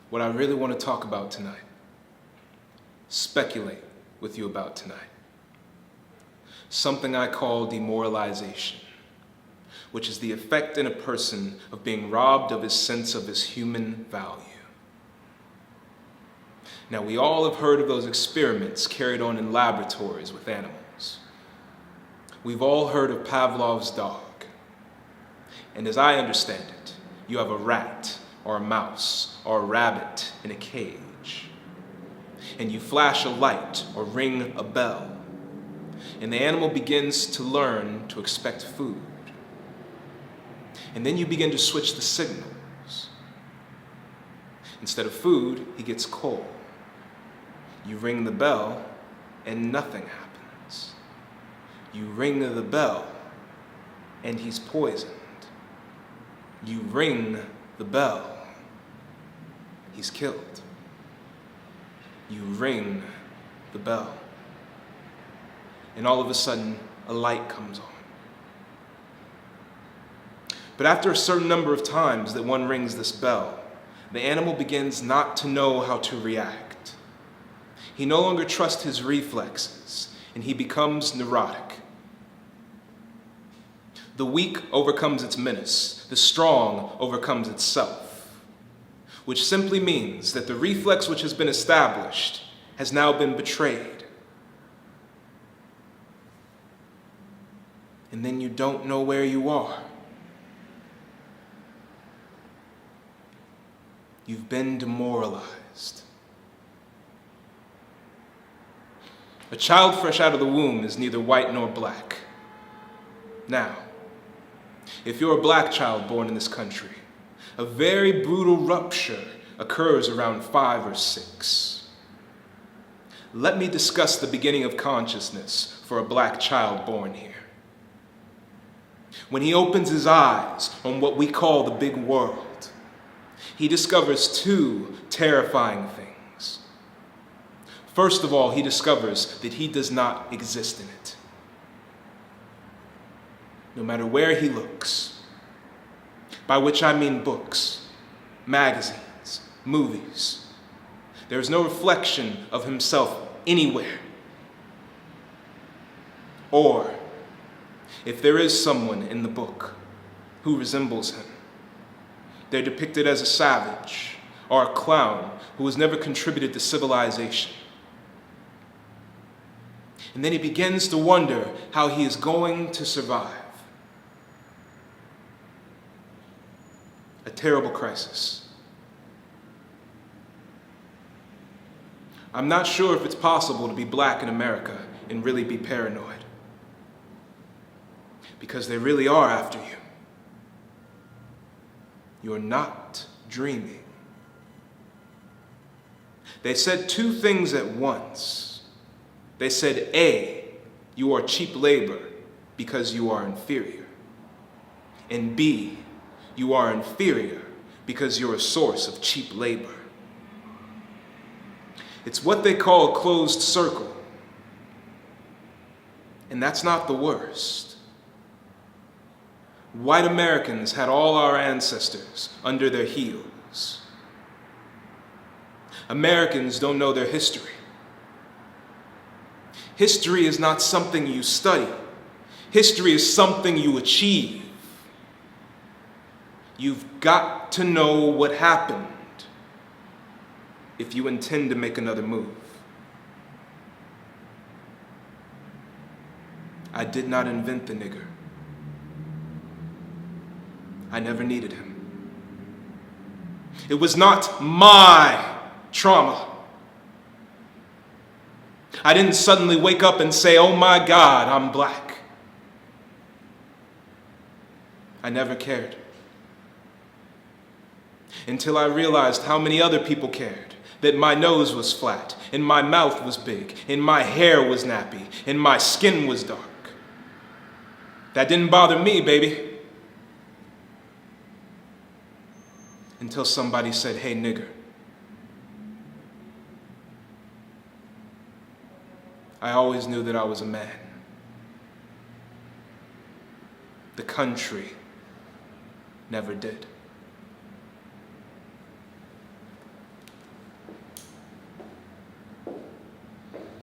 what I really want to talk about tonight, speculate with you about tonight, something I call demoralization, which is the effect in a person of being robbed of his sense of his human value. Now, we all have heard of those experiments carried on in laboratories with animals. We've all heard of Pavlov's dog. And as I understand it, you have a rat or a mouse or a rabbit in a cage. And you flash a light or ring a bell. And the animal begins to learn to expect food. And then you begin to switch the signals. Instead of food, he gets coal. You ring the bell, and nothing happens. You ring the bell, and he's poisoned. You ring the bell, he's killed. You ring the bell, and all of a sudden, a light comes on. But after a certain number of times that one rings this bell, the animal begins not to know how to react. He no longer trusts his reflexes, and he becomes neurotic. The weak overcomes its menace. The strong overcomes itself, which simply means that the reflex which has been established has now been betrayed. And then you don't know where you are. You've been demoralized. A child fresh out of the womb is neither white nor black. Now, if you're a black child born in this country, a very brutal rupture occurs around 5 or 6. Let me discuss the beginning of consciousness for a black child born here. When he opens his eyes on what we call the big world, he discovers 2 terrifying things. First of all, he discovers that he does not exist in it. No matter where he looks, by which I mean books, magazines, movies, there is no reflection of himself anywhere. Or, if there is someone in the book who resembles him, they're depicted as a savage or a clown who has never contributed to civilization. And then he begins to wonder how he is going to survive. A terrible crisis. I'm not sure if it's possible to be black in America and really be paranoid. Because they really are after you. You're not dreaming. They said 2 things at once. They said, A, you are cheap labor because you are inferior. And B, you are inferior because you're a source of cheap labor. It's what they call a closed circle. And that's not the worst. White Americans had all our ancestors under their heels. Americans don't know their history. History is not something you study. History is something you achieve. You've got to know what happened if you intend to make another move. I did not invent the nigger. I never needed him. It was not my trauma. I didn't suddenly wake up and say, oh my God, I'm black. I never cared. Until I realized how many other people cared. That my nose was flat, and my mouth was big, and my hair was nappy, and my skin was dark. That didn't bother me, baby. Until somebody said, hey, nigger. I always knew that I was a man. The country never did.